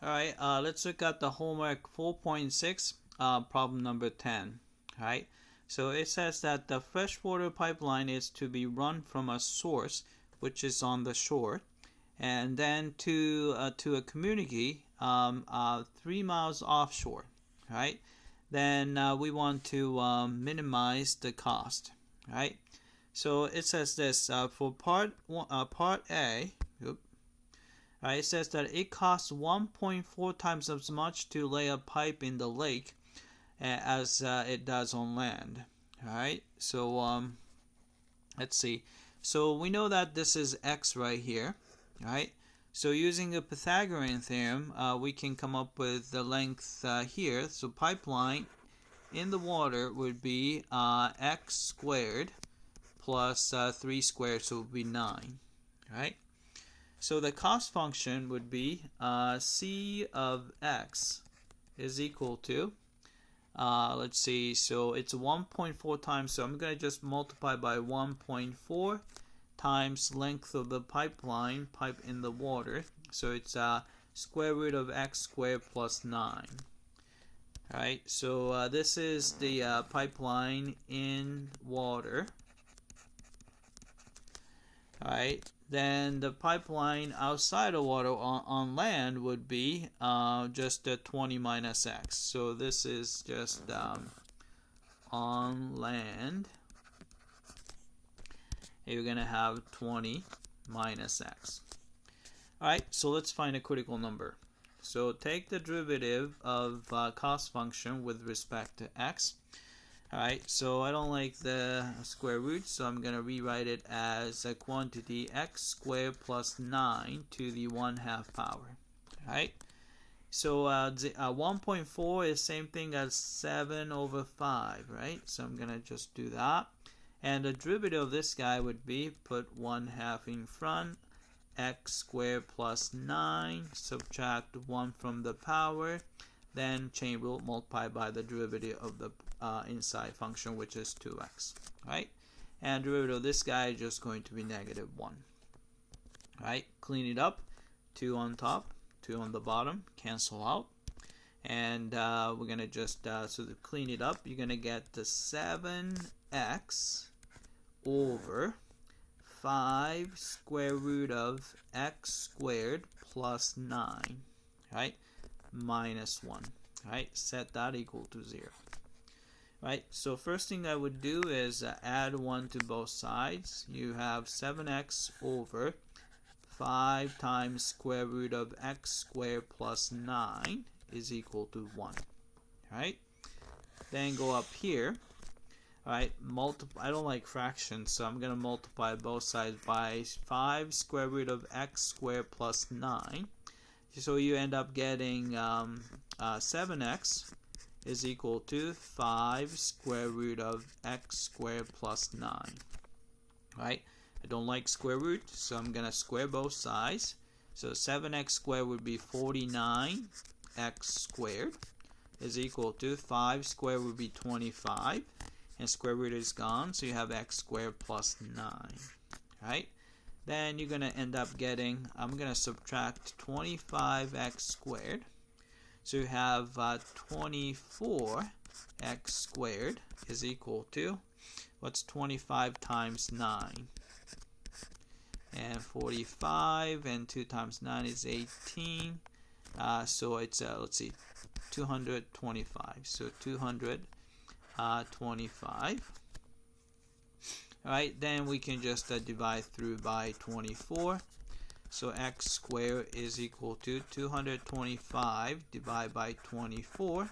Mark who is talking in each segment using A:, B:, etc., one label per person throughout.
A: Alright, let's look at the homework 4.6, problem number 10. Alright, so it says that the freshwater pipeline is to be run from a source which is on the shore and then to a community 3 miles offshore. Right? Then we want to minimize the cost. Right? So it says this for part A. It says that it costs 1.4 times as much to lay a pipe in the lake as it does on land. Alright, so let's see. So we know that this is x right here. Right? So using the Pythagorean Theorem, we can come up with the length here. So pipeline in the water would be x squared plus 3 squared, so it would be 9. Right? So the cost function would be c of x is equal to, let's see, so it's 1.4 times, so I'm going to just multiply by 1.4 times length of the pipe in the water. So it's square root of x squared plus 9. Alright, so this is the pipeline in water. Alright, then the pipeline outside of water on land would be just 20 minus x. So this is just on land. You're going to have 20 minus x. Alright, so let's find a critical number. So take the derivative of cost function with respect to x. Alright, so I don't like the square root, so I'm going to rewrite it as a quantity x squared plus 9 to the 1/2 power. Alright, so 1.4 is same thing as 7 over 5, right? So I'm going to just do that. And the derivative of this guy would be put 1/2 in front, x squared plus 9, subtract 1 from the power, then chain rule, multiply by the derivative of the inside function, which is 2x, right? And derivative of this guy is just going to be negative 1. Right? Clean it up. 2 on top, 2 on the bottom, cancel out. And we're going to just, so to clean it up, you're going to get the 7x over 5 square root of x squared plus 9, right? Minus 1, right? Set that equal to 0. Right, so first thing I would do is add 1 to both sides. You have 7x over 5 times square root of x squared plus 9 is equal to 1. Right? Then go up here. Alright, I don't like fractions, so I'm going to multiply both sides by 5 square root of x squared plus 9. So you end up getting 7x is equal to 5 square root of x squared plus 9. Right? I don't like square root, so I'm going to square both sides. So 7x squared would be 49x squared is equal to 5 squared would be 25. And square root is gone, so you have x squared plus 9. Right? Then you're going to end up getting, I'm going to subtract 25x squared. So you have 24x squared is equal to, what's 25 times 9? And 45, and 2 times 9 is 18. So it's, let's see, 225. So 225. Alright, then we can just divide through by 24. So x squared is equal to 225 divided by 24.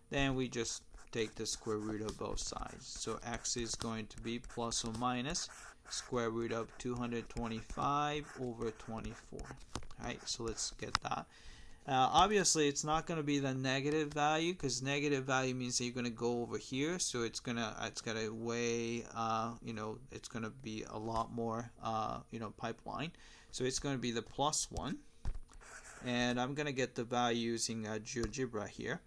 A: Then we just take the square root of both sides. So x is going to be plus or minus square root of 225 over 24. Alright, so let's get that. Obviously, it's not going to be the negative value, because negative value means that you're going to go over here. So it's gonna weigh, it's going to be a lot more, pipeline. So it's going to be the plus 1. And I'm going to get the value using GeoGebra here.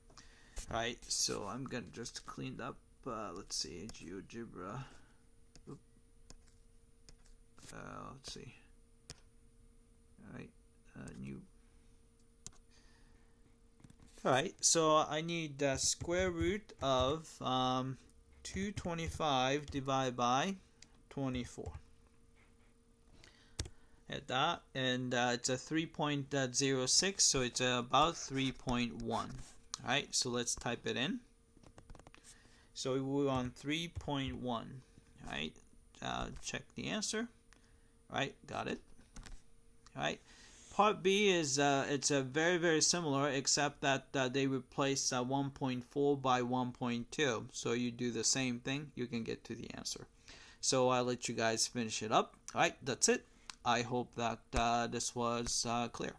A: Alright, so I'm going to just clean up, let's see, GeoGebra. Let's see. Alright, new. Alright, so I need the square root of 225 divided by 24. At that, and it's a 3.06, so it's about 3.1. Alright, so let's type it in. So we're on 3.1. Alright, check the answer. Alright, got it. Alright. Part B is it's very, very similar, except that they replace 1.4 by 1.2. So you do the same thing, you can get to the answer. So I'll let you guys finish it up. Alright, that's it. I hope that this was clear.